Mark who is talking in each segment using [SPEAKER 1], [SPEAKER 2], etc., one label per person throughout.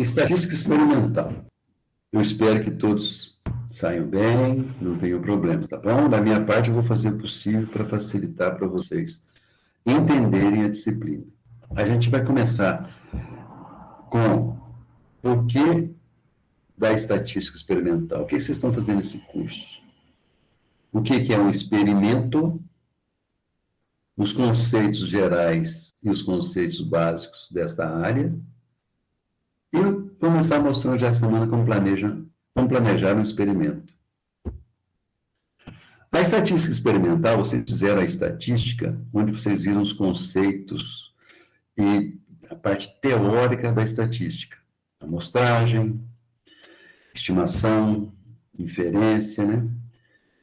[SPEAKER 1] Estatística experimental. Eu espero que todos saiam bem, não tenham problemas, tá bom? Da minha parte, eu vou fazer o possível para facilitar para vocês entenderem a disciplina. A gente vai começar com o que da estatística experimental. O que vocês estão fazendo nesse curso? O que é um experimento? Os conceitos gerais e os conceitos básicos desta área. E eu vou começar mostrando já essa semana como planejar um experimento. A estatística experimental, vocês fizeram a estatística, onde vocês viram os conceitos e a parte teórica da estatística. Amostragem, estimação, inferência, né?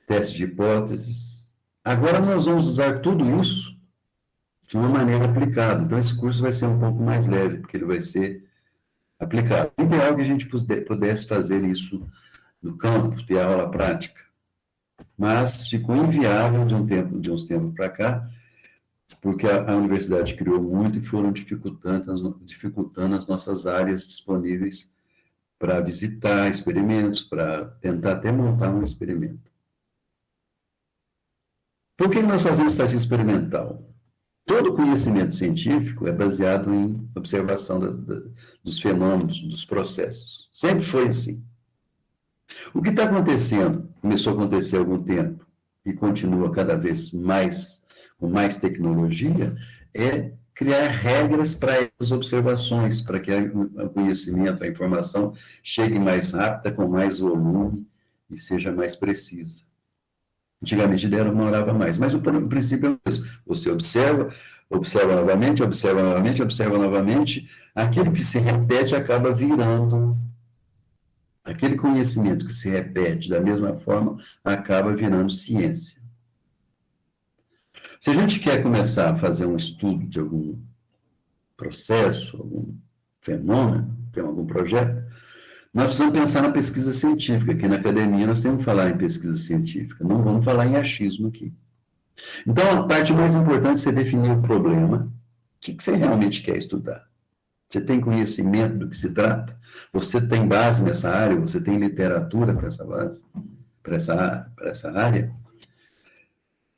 [SPEAKER 1] Teste de hipóteses. Agora nós vamos usar tudo isso de uma maneira aplicada. Então esse curso vai ser um pouco mais leve, porque ele vai ser aplicado. O ideal é que a gente pudesse fazer isso no campo, ter aula prática. Mas ficou inviável de uns tempos para cá, porque a universidade criou muito e foram dificultando as nossas áreas disponíveis para visitar experimentos, para tentar até montar um experimento. Por que nós fazemos estatística experimental? Todo conhecimento científico é baseado em observação dos fenômenos, dos processos. Sempre foi assim. O que está acontecendo, começou a acontecer há algum tempo, e continua cada vez mais, com mais tecnologia, é criar regras para essas observações, para que o conhecimento, a informação, chegue mais rápida, com mais volume, e seja mais precisa. Antigamente demorava mais, mas o princípio é o mesmo. Você observa novamente, observa novamente, aquilo que se repete acaba virando. Aquele conhecimento que se repete da mesma forma acaba virando ciência. Se a gente quer começar a fazer um estudo de algum processo, algum fenômeno, tem algum projeto, nós precisamos pensar na pesquisa científica. Aqui na academia nós temos que falar em pesquisa científica, não vamos falar em achismo aqui. Então, a parte mais importante é você definir o problema. O que você realmente quer estudar? Você tem conhecimento do que se trata? Você tem base nessa área? Você tem literatura para essa base? Para essa área?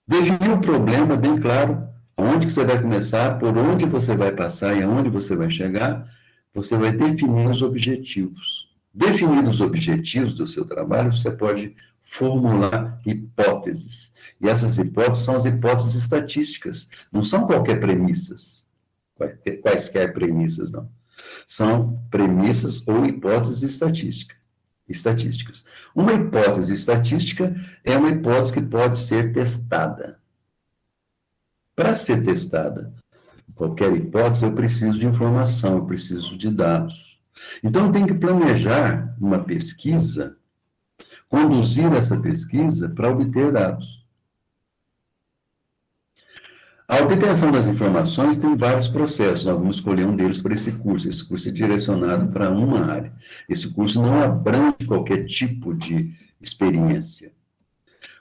[SPEAKER 1] Definir o problema bem claro, onde que você vai começar, por onde você vai passar e aonde você vai chegar, você vai definir os objetivos. Definidos os objetivos do seu trabalho, você pode formular hipóteses. E essas hipóteses são as hipóteses estatísticas, não são quaisquer premissas, não. São premissas ou hipóteses estatísticas. Uma hipótese estatística é uma hipótese que pode ser testada. Para ser testada qualquer hipótese, eu preciso de informação, eu preciso de dados. Então, eu tenho que planejar uma pesquisa, conduzir essa pesquisa para obter dados. A obtenção das informações tem vários processos, nós vamos escolher um deles para esse curso. Esse curso é direcionado para uma área. Esse curso não abrange qualquer tipo de experiência.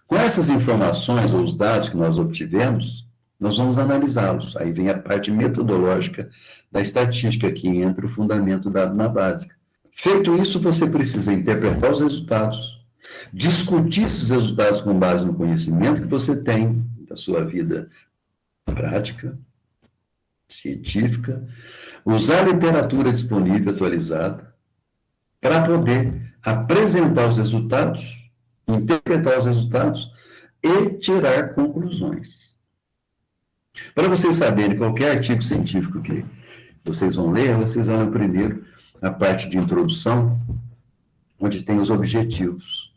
[SPEAKER 1] Com essas informações ou os dados que nós obtivemos, nós vamos analisá-los. Aí vem a parte metodológica da estatística, que entra o fundamento dado na básica. Feito isso, você precisa interpretar os resultados, discutir esses resultados com base no conhecimento que você tem da sua vida prática, científica, usar a literatura disponível, atualizada, para poder apresentar os resultados, interpretar os resultados e tirar conclusões. Para vocês saberem, qualquer artigo científico que vocês vão ler, vocês vão ler primeiro a parte de introdução, onde tem os objetivos.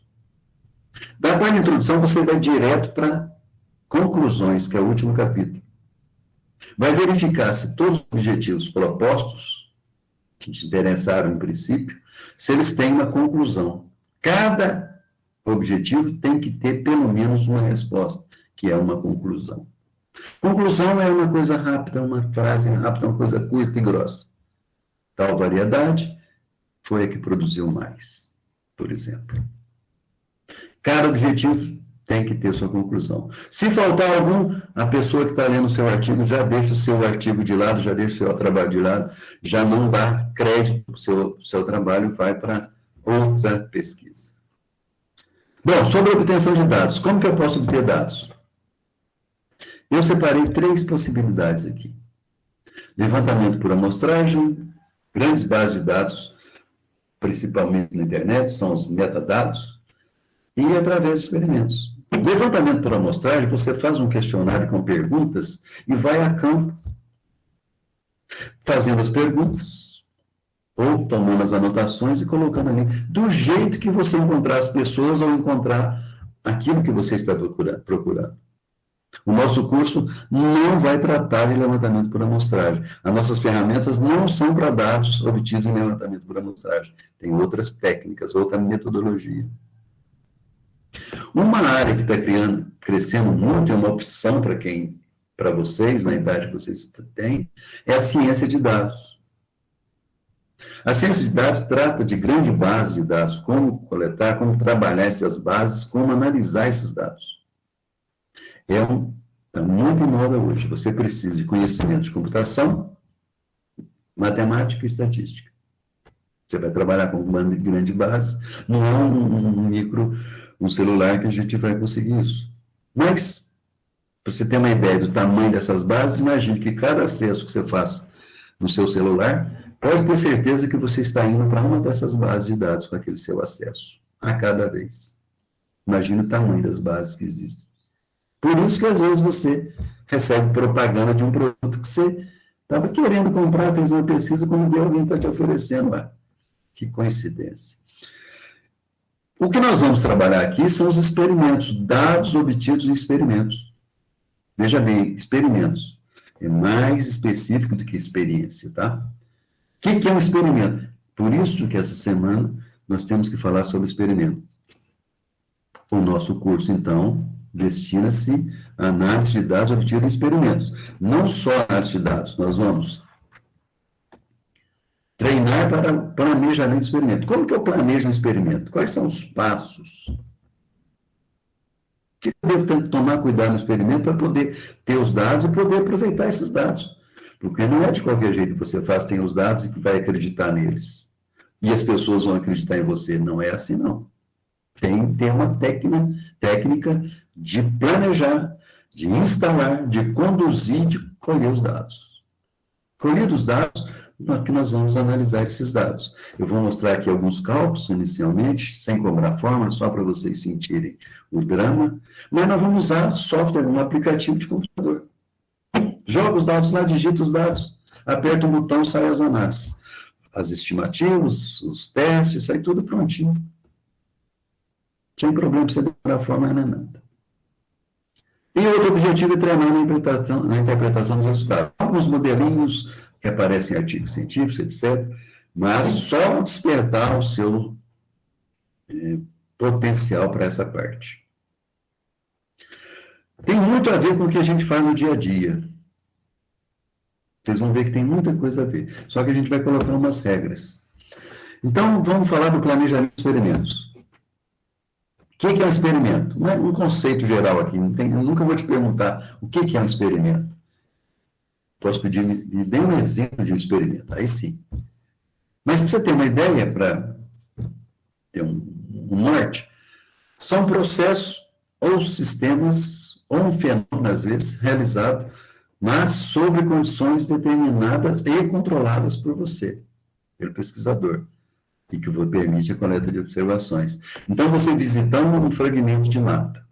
[SPEAKER 1] Da parte de introdução, você vai direto para conclusões, que é o último capítulo. Vai verificar se todos os objetivos propostos, que te interessaram em princípio, se eles têm uma conclusão. Cada objetivo tem que ter pelo menos uma resposta, que é uma conclusão. Conclusão é uma coisa rápida, uma frase rápida, uma coisa curta e grossa. Tal variedade foi a que produziu mais, por exemplo. Cada objetivo Tem que ter sua conclusão. Se faltar algum, a pessoa que está lendo o seu artigo já deixa o seu artigo de lado, já deixa o seu trabalho de lado, já não dá crédito para o seu trabalho e vai para outra pesquisa. Bom, sobre a obtenção de dados. Como que eu posso obter dados? Eu separei 3 possibilidades aqui. Levantamento por amostragem, grandes bases de dados, principalmente na internet, são os metadados, e através de experimentos. Levantamento por amostragem, você faz um questionário com perguntas e vai a campo, fazendo as perguntas, ou tomando as anotações e colocando ali, do jeito que você encontrar as pessoas ou encontrar aquilo que você está procurando. O nosso curso não vai tratar de levantamento por amostragem. As nossas ferramentas não são para dados obtidos em levantamento por amostragem. Tem outras técnicas, outra metodologia. Uma área que está crescendo muito, é uma opção para vocês, na idade que vocês têm, é a ciência de dados. A ciência de dados trata de grande base de dados, como coletar, como trabalhar essas bases, como analisar esses dados. Está muito em moda hoje. Você precisa de conhecimento de computação, matemática e estatística. Você vai trabalhar com uma grande base, não é um celular que a gente vai conseguir isso. Mas, para você ter uma ideia do tamanho dessas bases, imagine que cada acesso que você faz no seu celular, pode ter certeza que você está indo para uma dessas bases de dados com aquele seu acesso, a cada vez. Imagine o tamanho das bases que existem. Por isso que, às vezes, você recebe propaganda de um produto que você estava querendo comprar, fez uma pesquisa, quando vê alguém está te oferecendo. Que coincidência. O que nós vamos trabalhar aqui são os experimentos, dados obtidos em experimentos. Veja bem, experimentos. É mais específico do que experiência, tá? O que é um experimento? Por isso que essa semana nós temos que falar sobre experimento. O nosso curso, então, destina-se à análise de dados obtidos em experimentos. Não só análise de dados, nós vamos treinar para planejamento de experimento. Como que eu planejo um experimento? Quais são os passos? O que eu devo tomar cuidado no experimento para poder ter os dados e poder aproveitar esses dados? Porque não é de qualquer jeito que você faz, tem os dados e que vai acreditar neles. E as pessoas vão acreditar em você. Não é assim, não. Tem que ter uma técnica de planejar, de instalar, de conduzir, de colher os dados. Colhidos os dados, que nós vamos analisar esses dados. Eu vou mostrar aqui alguns cálculos, inicialmente, sem cobrar fórmula, só para vocês sentirem o drama, mas nós vamos usar software, um aplicativo de computador. Joga os dados lá, digita os dados, aperta o botão, sai as análises. As estimativas, os testes, sai tudo prontinho. Sem problema, você decorar a fórmula, não é nada. E outro objetivo é treinar na interpretação dos resultados. Alguns modelinhos que aparecem em artigos científicos, etc., mas só despertar o seu potencial para essa parte. Tem muito a ver com o que a gente faz no dia a dia. Vocês vão ver que tem muita coisa a ver. Só que a gente vai colocar umas regras. Então, vamos falar do planejamento de experimentos. O que é um experimento? Não é um conceito geral aqui. Eu nunca vou te perguntar o que é um experimento. Posso pedir, me dê um exemplo de um experimento. Aí sim. Mas para você ter uma ideia, para ter um norte, são processos ou sistemas, ou um fenômeno, às vezes, realizado, mas sob condições determinadas e controladas por você, pelo pesquisador, e que permite a coleta de observações. Então, você visitando um fragmento de mata,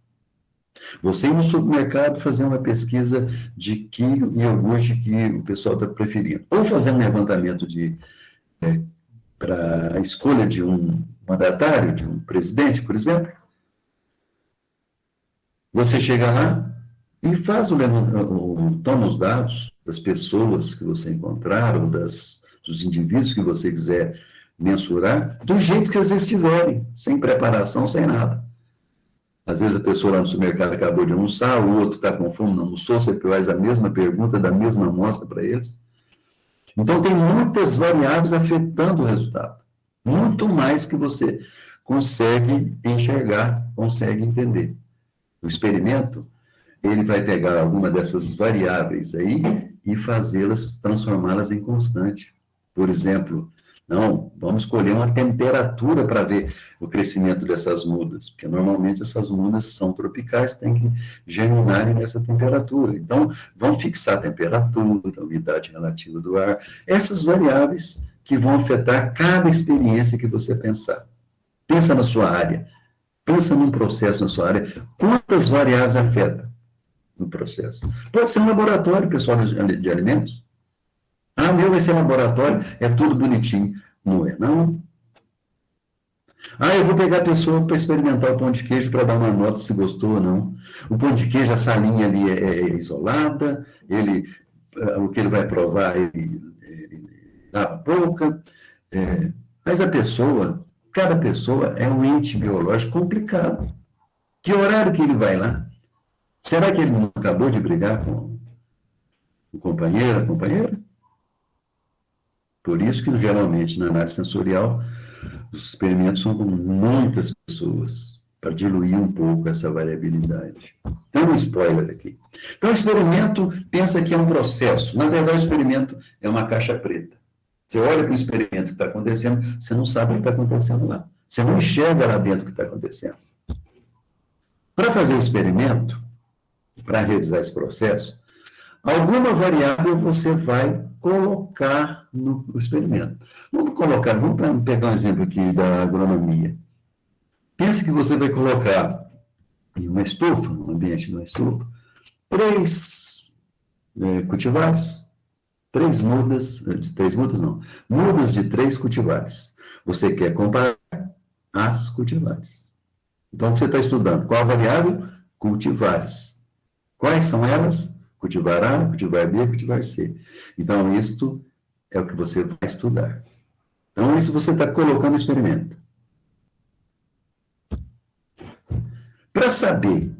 [SPEAKER 1] você ir no supermercado fazer uma pesquisa de que iogurte que o pessoal está preferindo, ou fazer um levantamento para a escolha de um mandatário, de um presidente, por exemplo, você chega lá e faz toma os dados das pessoas que você encontrar, ou dos indivíduos que você quiser mensurar, do jeito que eles estiverem, sem preparação, sem nada. Às vezes a pessoa lá no supermercado acabou de almoçar, o outro está com fome, não almoçou, você faz a mesma pergunta, da mesma amostra para eles. Então, tem muitas variáveis afetando o resultado. Muito mais que você consegue enxergar, consegue entender. O experimento, ele vai pegar alguma dessas variáveis aí e fazê-las, transformá-las em constante. Por exemplo, não, vamos escolher uma temperatura para ver o crescimento dessas mudas, porque normalmente essas mudas são tropicais, tem que germinar nessa temperatura. Então, vamos fixar a temperatura, a umidade relativa do ar, essas variáveis que vão afetar cada experiência que você pensar. Pensa na sua área, pensa num processo na sua área, quantas variáveis afetam no processo? Pode ser um laboratório, pessoal, de alimentos. Ah, meu vai ser laboratório, é tudo bonitinho. Não é, não. Ah, eu vou pegar a pessoa para experimentar o pão de queijo para dar uma nota se gostou ou não. O pão de queijo, a salinha ali é isolada, o que ele vai provar, ele lava a boca. Mas cada pessoa é um ente biológico complicado. Que horário que ele vai lá? Será que ele não acabou de brigar com o companheiro, a companheira? Por isso que, geralmente, na análise sensorial, os experimentos são com muitas pessoas, para diluir um pouco essa variabilidade. Tem um spoiler aqui. Então, o experimento, pensa que é um processo. Na verdade, o experimento é uma caixa preta. Você olha para o experimento que está acontecendo, você não sabe o que está acontecendo lá. Você não enxerga lá dentro o que está acontecendo. Para fazer o experimento, para realizar esse processo, alguma variável você vai colocar no experimento. Vamos pegar um exemplo aqui da agronomia. Pense que você vai colocar em uma estufa, no ambiente de uma estufa, 3 cultivares, mudas de 3 cultivares. Você quer comparar as cultivares. Então, o que você está estudando? Qual a variável? Cultivares. Quais são elas? Cultivar A, cultivar B, cultivar C. Então, isto é o que você vai estudar. Então, isso você está colocando no experimento. Para saber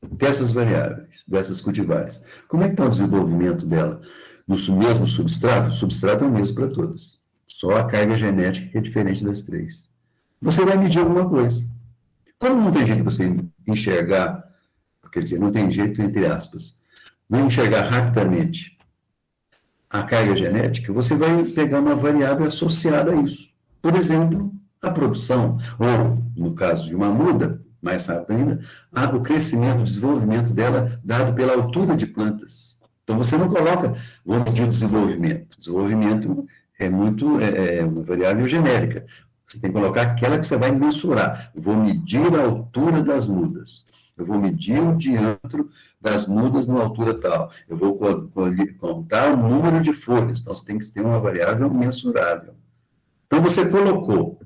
[SPEAKER 1] dessas variáveis, dessas cultivares, como é que está o desenvolvimento dela no mesmo substrato? O substrato é o mesmo para todas. Só a carga genética que é diferente das 3. Você vai medir alguma coisa. Como não tem jeito de você enxergar, quer dizer, não tem jeito, entre aspas, não enxergar rapidamente a carga genética, você vai pegar uma variável associada a isso. Por exemplo, a produção, ou, no caso de uma muda, mais rápido ainda, o crescimento, o desenvolvimento dela dado pela altura de plantas. Então, você não coloca, vou medir o desenvolvimento. Desenvolvimento é uma variável genérica. Você tem que colocar aquela que você vai mensurar. Eu vou medir a altura das mudas. Eu vou medir o diâmetro das mudas numa altura tal. Eu vou contar o número de folhas. Então, você tem que ter uma variável mensurável. Então, você colocou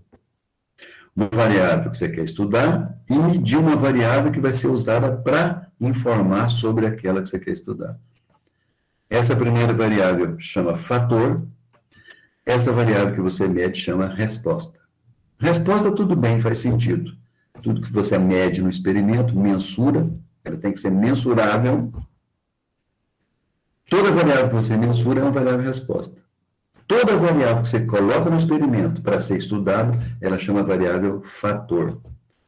[SPEAKER 1] uma variável que você quer estudar e mediu uma variável que vai ser usada para informar sobre aquela que você quer estudar. Essa primeira variável chama fator. Essa variável que você mede chama resposta. Resposta, tudo bem, faz sentido. Tudo que você mede no experimento, mensura, ela tem que ser mensurável. Toda variável que você mensura é uma variável resposta. Toda variável que você coloca no experimento para ser estudado, ela chama variável fator.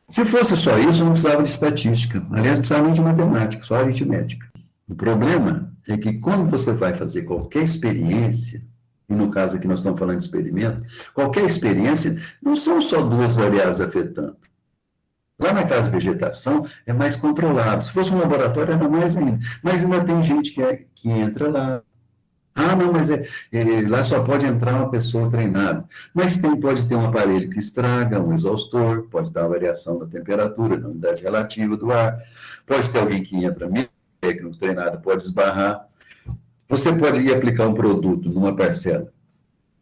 [SPEAKER 1] Se fosse só isso, não precisava de estatística. Aliás, não precisava nem de matemática, só aritmética. O problema é que quando você vai fazer qualquer experiência, e no caso aqui nós estamos falando de experimento, qualquer experiência, não são só 2 variáveis afetando. Lá na casa de vegetação é mais controlado. Se fosse um laboratório, era mais ainda. Mas ainda tem gente que entra lá. Ah, não, mas lá só pode entrar uma pessoa treinada. Mas pode ter um aparelho que estraga, um exaustor, pode dar uma variação da temperatura, da umidade relativa do ar. Pode ter alguém que entra mesmo, técnico treinado, pode esbarrar. Você pode ir aplicar um produto numa parcela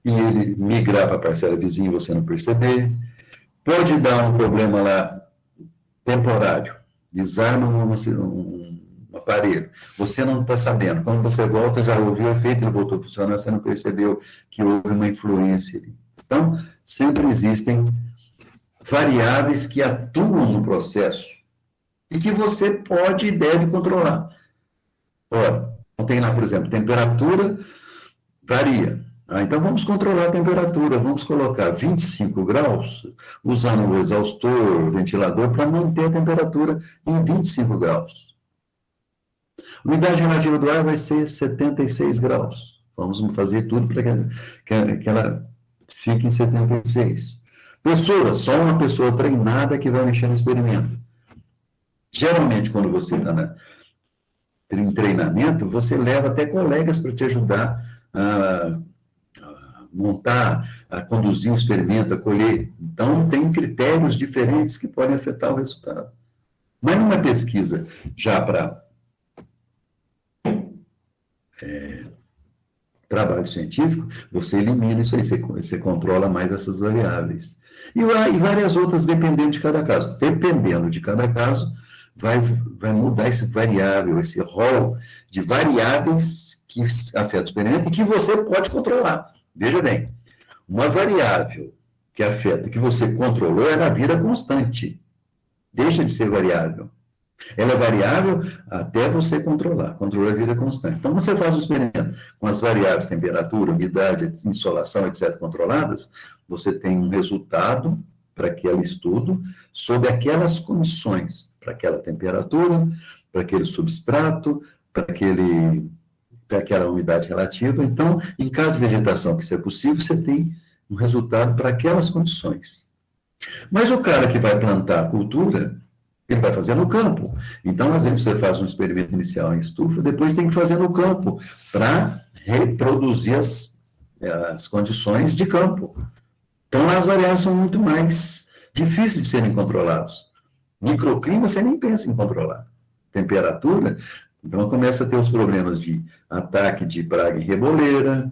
[SPEAKER 1] e ele migrar para a parcela vizinha e você não perceber. Pode dar um problema lá temporário, desarma um aparelho, você não está sabendo, quando você volta, já ouviu o efeito, ele voltou a funcionar, você não percebeu que houve uma influência ali. Então, sempre existem variáveis que atuam no processo e que você pode e deve controlar. Ora, tem lá, por exemplo, temperatura varia. Então vamos controlar a temperatura, vamos colocar 25 graus, usando o exaustor, o ventilador, para manter a temperatura em 25 graus. A umidade relativa do ar vai ser 76 graus. Vamos fazer tudo para que ela fique em 76. Pessoas, só uma pessoa treinada que vai mexer no experimento. Geralmente, quando você está em treinamento, você leva até colegas para te ajudar a montar, a conduzir o experimento, a colher. Então, tem critérios diferentes que podem afetar o resultado. Mas numa pesquisa já para trabalho científico, você elimina isso aí, você controla mais essas variáveis. E várias outras, dependendo de cada caso. Dependendo de cada caso, vai mudar esse variável, esse rol de variáveis que afetam o experimento e que você pode controlar. Veja bem, uma variável que afeta, que você controlou, ela vira constante. Deixa de ser variável. Ela é variável até você controlar. Controlar vira constante. Então, quando você faz um experimento com as variáveis temperatura, umidade, insolação, etc., controladas, você tem um resultado para aquele estudo sob aquelas condições, para aquela temperatura, para aquele substrato, para aquela umidade relativa. Então, em caso de vegetação que isso é possível, você tem um resultado para aquelas condições. Mas o cara que vai plantar a cultura, ele vai fazer no campo. Então, às vezes, você faz um experimento inicial em estufa, depois tem que fazer no campo, para reproduzir as condições de campo. Então, as variáveis são muito mais difíceis de serem controladas. Microclima, você nem pensa em controlar. Temperatura, então começa a ter os problemas de ataque de praga em reboleira,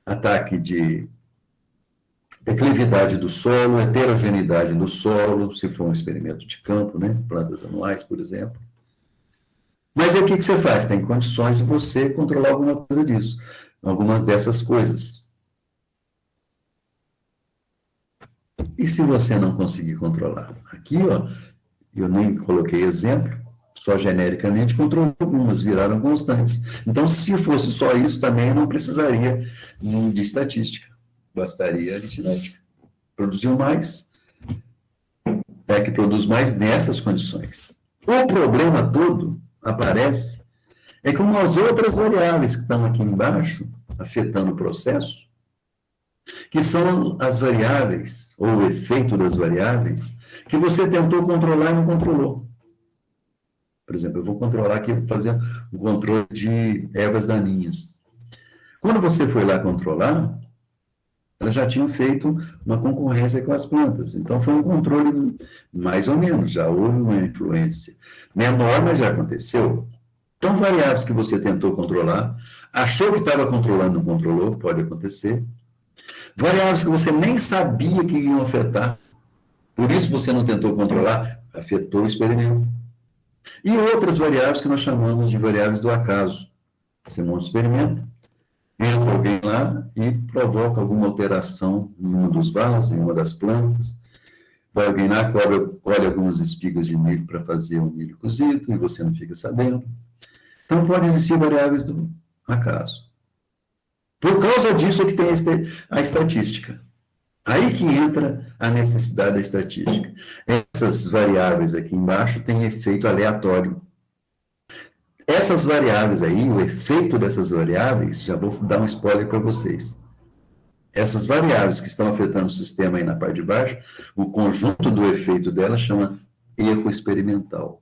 [SPEAKER 1] ataque de declividade do solo, heterogeneidade do solo, se for um experimento de campo, né? Plantas anuais, por exemplo. Mas aí o que você faz? Tem condições de você controlar alguma coisa disso, algumas dessas coisas. E se você não conseguir controlar? Aqui, ó, eu nem coloquei exemplo, só genericamente controlou algumas, viraram constantes. Então, se fosse só isso, também eu não precisaria de estatística, bastaria aritmética. Produziu mais, é que produz mais nessas condições. O problema todo aparece é com as outras variáveis que estão aqui embaixo, afetando o processo, que são as variáveis, ou o efeito das variáveis, que você tentou controlar e não controlou. Por exemplo, eu vou controlar aqui, vou fazer um controle de ervas daninhas. Quando você foi lá controlar, elas já tinham feito uma concorrência com as plantas. Então, foi um controle mais ou menos, já houve uma influência. Menor, mas já aconteceu. Então, variáveis que você tentou controlar, achou que estava controlando, não controlou, pode acontecer. Variáveis que você nem sabia que iam afetar, por isso você não tentou controlar, afetou o experimento. E outras variáveis que nós chamamos de variáveis do acaso. Você monta um experimento, entra alguém lá e provoca alguma alteração em um dos vasos, em uma das plantas. Vai alguém lá, colhe algumas espigas de milho para fazer um milho cozido, e você não fica sabendo. Então, pode existir variáveis do acaso. Por causa disso é que tem a estatística. Aí que entra a necessidade da estatística. Essas variáveis aqui embaixo têm efeito aleatório. Essas variáveis aí, o efeito dessas variáveis, já vou dar um spoiler para vocês. Essas variáveis que estão afetando o sistema aí na parte de baixo, o conjunto do efeito dela chama erro experimental.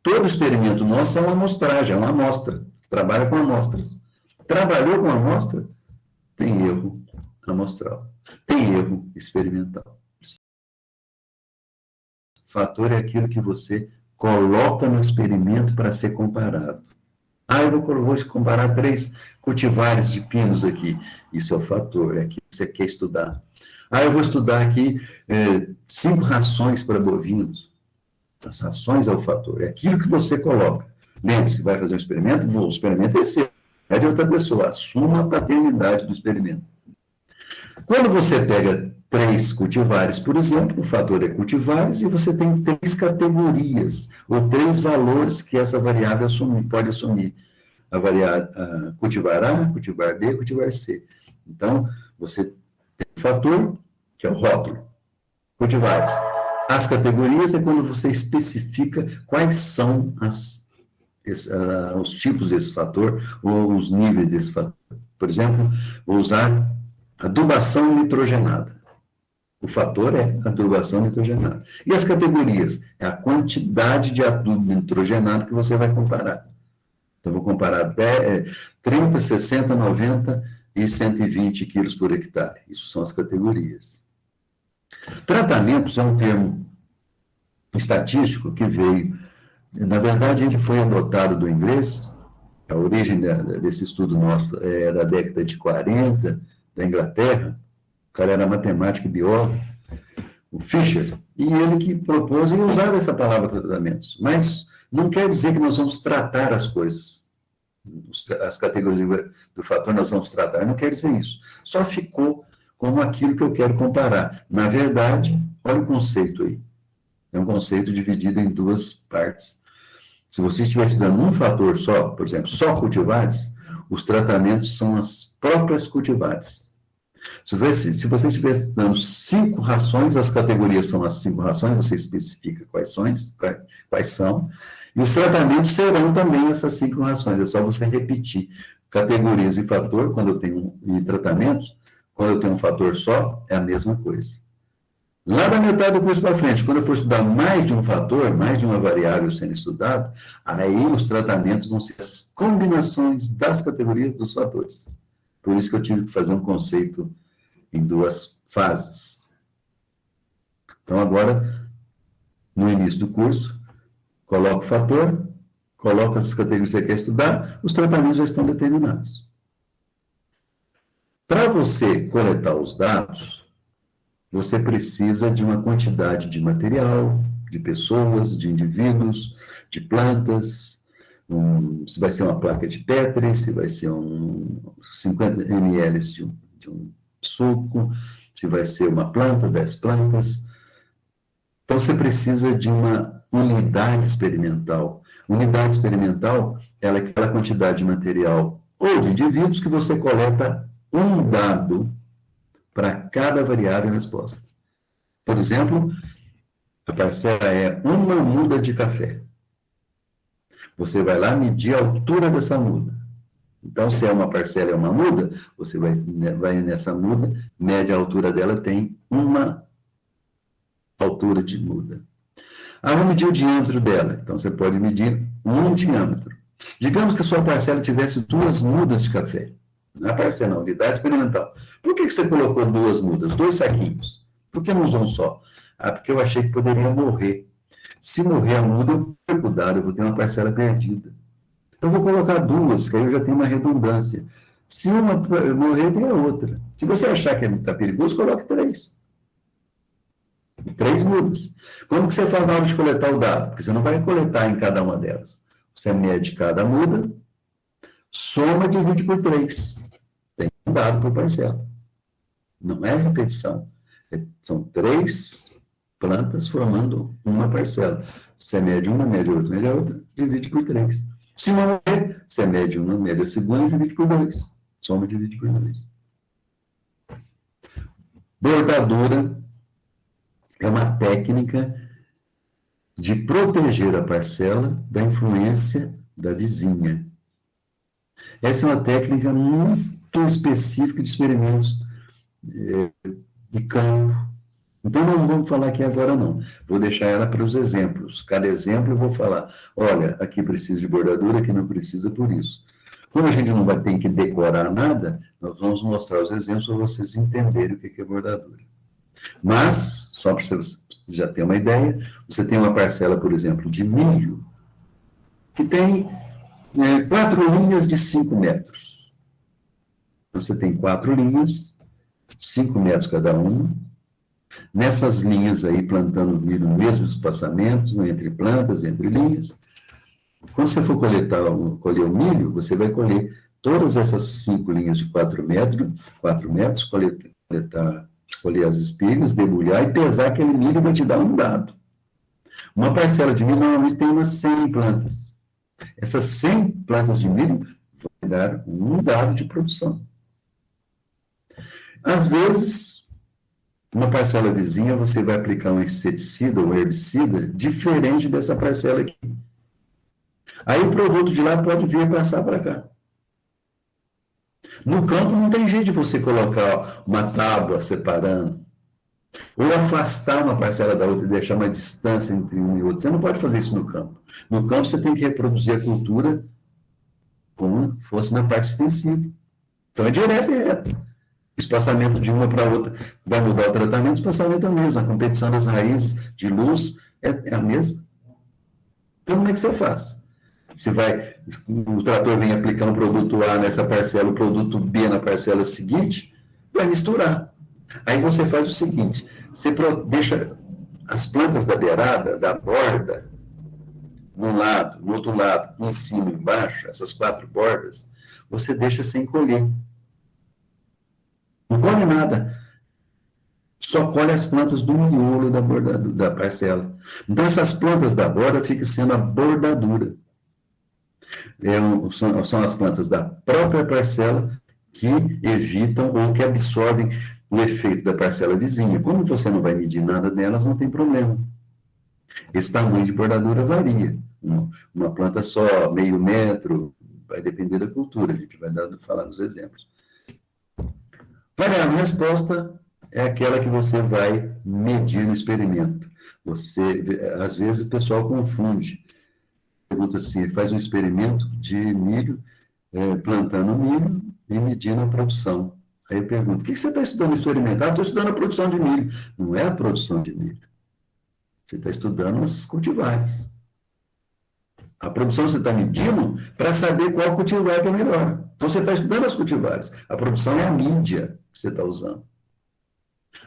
[SPEAKER 1] Todo experimento nosso é uma amostragem, é uma amostra. Trabalha com amostras. Trabalhou com amostra, tem erro amostral. Tem erro experimental. Fator é aquilo que você coloca no experimento para ser comparado. Eu vou comparar 3 cultivares de pinos aqui. Isso é o fator, é aquilo que você quer estudar. Eu vou estudar aqui 5 rações para bovinos. As rações é o fator, é aquilo que você coloca. Lembre-se, vai fazer um experimento, o experimento é seu, é de outra pessoa, assuma a paternidade do experimento. Quando você pega 3 cultivares, por exemplo, o fator é cultivares, e você tem 3 categorias, ou 3 valores que essa variável pode assumir. A cultivar A, cultivar B, cultivar C. Então, você tem o fator, que é o rótulo, cultivares. As categorias é quando você especifica quais são os tipos desse fator ou os níveis desse fator. Por exemplo, vou usar adubação nitrogenada. O fator é adubação nitrogenada. E as categorias? É a quantidade de adubo nitrogenado que você vai comparar. Então, vou comparar 30, 60, 90 e 120 quilos por hectare. Isso são as categorias. Tratamentos é um termo estatístico que veio, na verdade, ele foi adotado do inglês. A origem desse estudo nosso é da década de 40, da Inglaterra. O cara era matemático e biólogo, o Fisher, e ele que propôs e usava essa palavra tratamentos. Mas não quer dizer que nós vamos tratar as coisas. As categorias do fator nós vamos tratar, não quer dizer isso. Só ficou como aquilo que eu quero comparar. Na verdade, olha o conceito aí. É um conceito dividido em duas partes. Se você estiver estudando um fator só, por exemplo, só cultivares, os tratamentos são as próprias cultivares. Se você estiver estudando 5 rações, as categorias são as 5 rações, você especifica quais são, e os tratamentos serão também essas 5 rações. É só você repetir categorias e fator, quando eu tenho tratamentos, quando eu tenho um fator só, é a mesma coisa. Lá da metade do curso para frente, quando eu for estudar mais de um fator, mais de uma variável sendo estudado, aí os tratamentos vão ser as combinações das categorias dos fatores. Por isso que eu tive que fazer um conceito em 2 fases. Então, agora, no início do curso, coloca o fator, coloca as categorias que você quer estudar, os tratamentos já estão determinados. Para você coletar os dados, você precisa de uma quantidade de material, de pessoas, de indivíduos, de plantas, se vai ser uma placa de Petri, se vai ser 50 ml de um suco, se vai ser uma planta, 10 plantas. Então, você precisa de uma unidade experimental. Unidade experimental é aquela quantidade de material ou de indivíduos que você coleta um dado para cada variável e resposta. Por exemplo, a parcela é uma muda de café. Você vai lá medir a altura dessa muda. Então, se é uma parcela e uma muda, você vai nessa muda, mede a altura dela, tem uma altura de muda. Vamos medir o diâmetro dela. Então, você pode medir um diâmetro. Digamos que a sua parcela tivesse 2 mudas de café. Não é parcela, não, unidade experimental. Por que você colocou 2 mudas, 2 saquinhos? Por que não usou um só? Porque eu achei que poderia morrer. Se morrer a muda, eu perco o dado, eu vou ter uma parcela perdida. Então, vou colocar 2, que aí eu já tenho uma redundância. Se uma morrer, tem a outra. Se você achar que está perigoso, coloque 3. 3 mudas. Como que você faz na hora de coletar o dado? Porque você não vai coletar em cada uma delas. Você mede cada muda, soma e divide por 3. Tem um dado por parcela. Não é repetição. São 3 plantas formando uma parcela. Você mede uma, mede outra, mede a outra, divide por 3. Se uma morrer, você mede uma, mede a segunda e divide por 2. Soma e divide por 2. Bordadura é uma técnica de proteger a parcela da influência da vizinha. Essa é uma técnica muito específica de experimentos de campo. Então, não vamos falar aqui agora, não. Vou deixar ela para os exemplos. Cada exemplo eu vou falar, olha, aqui precisa de bordadura, aqui não precisa por isso. Como a gente não vai ter que decorar nada, nós vamos mostrar os exemplos para vocês entenderem o que é bordadura. Mas, só para você já ter uma ideia, você tem uma parcela, por exemplo, de milho, que tem 4 linhas de 5 metros. Então, você tem 4 linhas, 5 metros cada uma. Nessas linhas aí, plantando milho no mesmo espaço, entre plantas, entre linhas. Quando você for colher o milho, você vai colher todas essas 5 linhas de 4 metros, colher as espigas, debulhar e pesar aquele milho vai te dar um dado. Uma parcela de milho normalmente tem umas 100 plantas. Essas 100 plantas de milho vão dar um dado de produção. Às vezes, uma parcela vizinha, você vai aplicar um inseticida ou herbicida diferente dessa parcela aqui. Aí o produto de lá pode vir passar para cá. No campo não tem jeito de você colocar uma tábua separando, ou afastar uma parcela da outra e deixar uma distância entre um e outro. Você não pode fazer isso no campo. No campo você tem que reproduzir a cultura como fosse na parte extensiva. Então é direto. O espaçamento de uma para a outra vai mudar o tratamento, o espaçamento é o mesmo. A competição das raízes de luz é a mesma. Então como é que você faz? Você vai, o trator vem aplicar um produto A nessa parcela, o produto B na parcela seguinte, vai misturar. Aí você faz o seguinte, você deixa as plantas da beirada, da borda, num lado, no outro lado, em cima e embaixo, essas 4 bordas, você deixa sem colher. Não colhe nada. Só colhe as plantas do miolo da borda, da parcela. Então, essas plantas da borda ficam sendo a bordadura. São as plantas da própria parcela que evitam ou que absorvem o efeito da parcela vizinha. Como você não vai medir nada delas, não tem problema. Esse tamanho de bordadura varia. Uma planta só, meio metro, vai depender da cultura, a gente vai falar nos exemplos. Variável resposta é aquela que você vai medir no experimento. Às vezes o pessoal confunde. Pergunta assim, faz um experimento de milho, plantando milho e medindo a produção. Aí eu pergunto, o que você está estudando no experimento? Estou estudando a produção de milho. Não é a produção de milho. Você está estudando as cultivares. A produção você está medindo para saber qual cultivar que é melhor. Então você está estudando as cultivares. A produção é a mídia que você está usando.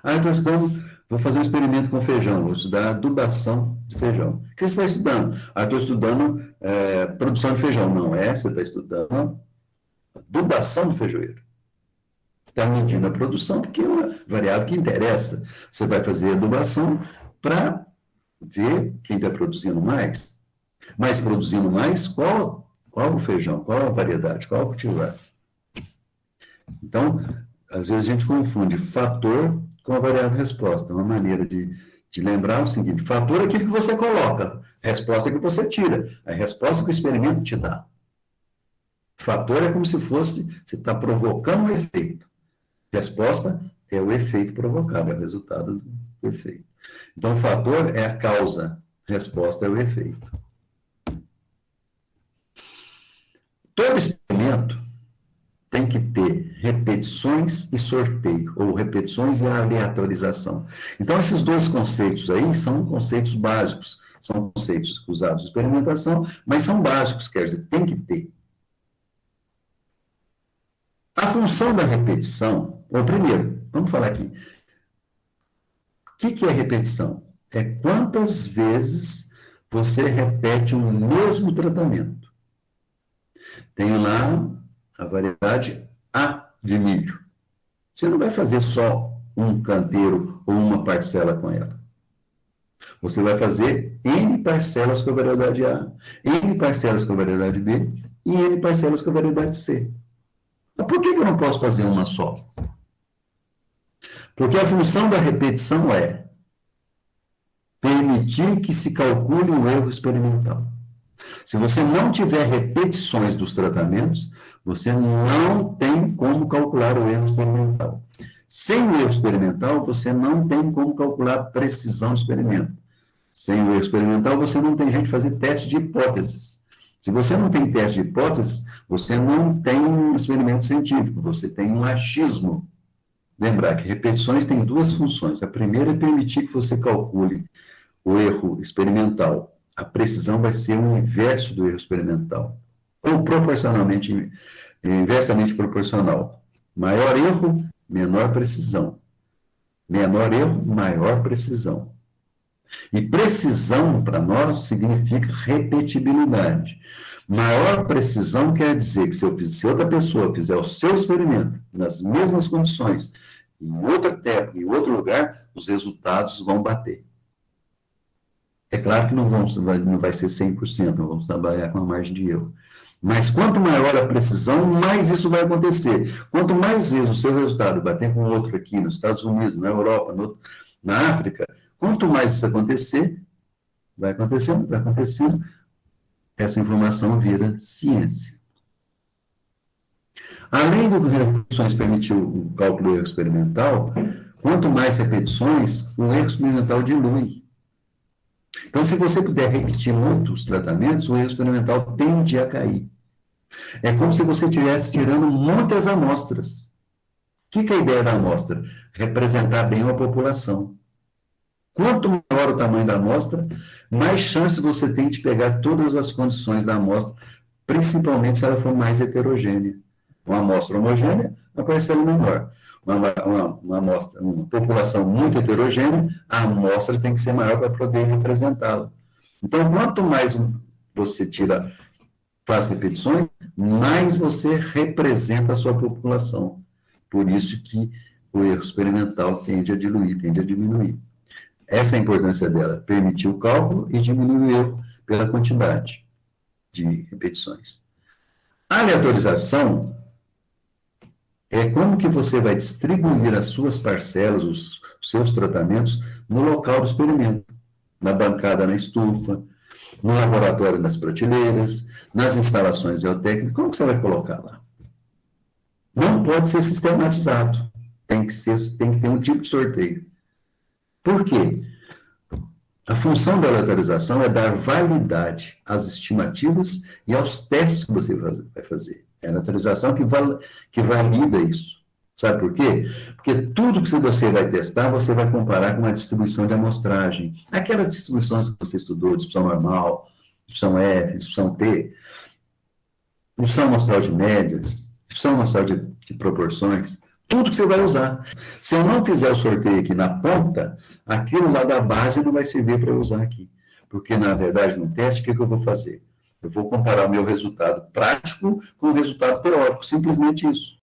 [SPEAKER 1] Estou estudando, vou fazer um experimento com feijão, vou estudar adubação de feijão. O que você está estudando? Estou estudando produção de feijão. Não é, você está estudando adubação do feijoeiro. Está medindo a produção, porque é uma variável que interessa. Você vai fazer adubação para ver quem está produzindo mais. Mas produzindo mais, qual o feijão, qual a variedade, qual o cultivar. Então, às vezes a gente confunde fator com a variável resposta. Uma maneira de lembrar o seguinte, fator é aquilo que você coloca, resposta é que você tira, a resposta que o experimento te dá. Fator é como se fosse, você está provocando um efeito. Resposta é o efeito provocado, é o resultado do efeito. Então, fator é a causa, resposta é o efeito. Todo experimento tem que ter repetições e sorteio, ou repetições e aleatorização. Então, esses 2 conceitos aí são conceitos básicos, são conceitos usados em experimentação, mas são básicos, quer dizer, tem que ter. A função da repetição, ou primeiro, vamos falar aqui, o que é repetição? É quantas vezes você repete o mesmo tratamento. Tem lá a variedade A de milho. Você não vai fazer só um canteiro ou uma parcela com ela. Você vai fazer N parcelas com a variedade A, N parcelas com a variedade B e N parcelas com a variedade C. Mas por que eu não posso fazer uma só? Porque a função da repetição é permitir que se calcule o erro experimental. Se você não tiver repetições dos tratamentos, você não tem como calcular o erro experimental. Sem o erro experimental, você não tem como calcular a precisão do experimento. Sem o erro experimental, você não tem jeito de fazer teste de hipóteses. Se você não tem teste de hipóteses, você não tem um experimento científico, você tem um achismo. Lembrar que repetições têm 2 funções. A primeira é permitir que você calcule o erro experimental. A precisão vai ser o inverso do erro experimental, ou proporcionalmente, inversamente proporcional. Maior erro, menor precisão. Menor erro, maior precisão. E precisão, para nós, significa repetibilidade. Maior precisão quer dizer que se outra pessoa fizer o seu experimento, nas mesmas condições, em outra técnica, em outro lugar, os resultados vão bater. É claro que não vai ser 100%, não vamos trabalhar com a margem de erro. Mas quanto maior a precisão, mais isso vai acontecer. Quanto mais vezes o seu resultado bater com outro aqui nos Estados Unidos, na Europa, na África, quanto mais isso acontecer, vai acontecendo, essa informação vira ciência. Além do que repetições permitiu o cálculo do erro experimental, quanto mais repetições, o erro experimental dilui. Então, se você puder repetir muitos tratamentos, o erro experimental tende a cair. É como se você estivesse tirando muitas amostras. O que é a ideia da amostra? Representar bem a população. Quanto maior o tamanho da amostra, mais chances você tem de pegar todas as condições da amostra, principalmente se ela for mais heterogênea. Uma amostra homogênea, a parcela menor. Uma população muito heterogênea, a amostra tem que ser maior para poder representá-la. Então, quanto mais você faz repetições, mais você representa a sua população. Por isso que o erro experimental tende a diluir, tende a diminuir. Essa é a importância dela, permitir o cálculo e diminuir o erro pela quantidade de repetições. A aleatorização é como que você vai distribuir as suas parcelas, os seus tratamentos, no local do experimento. Na bancada, na estufa, no laboratório, nas prateleiras, nas instalações geotécnicas. Como que você vai colocar lá? Não pode ser sistematizado. Tem que ter um tipo de sorteio. Por quê? A função da aleatorização é dar validade às estimativas e aos testes que você vai fazer. É a aleatorização que valida isso. Sabe por quê? Porque tudo que você vai testar, você vai comparar com uma distribuição de amostragem. Aquelas distribuições que você estudou, distribuição normal, distribuição F, distribuição T, distribuição amostral de médias, distribuição amostral de proporções, tudo que você vai usar. Se eu não fizer o sorteio aqui na ponta, aquilo lá da base não vai servir para eu usar aqui. Porque, na verdade, no teste, o que eu vou fazer? Eu vou comparar o meu resultado prático com o resultado teórico, simplesmente isso.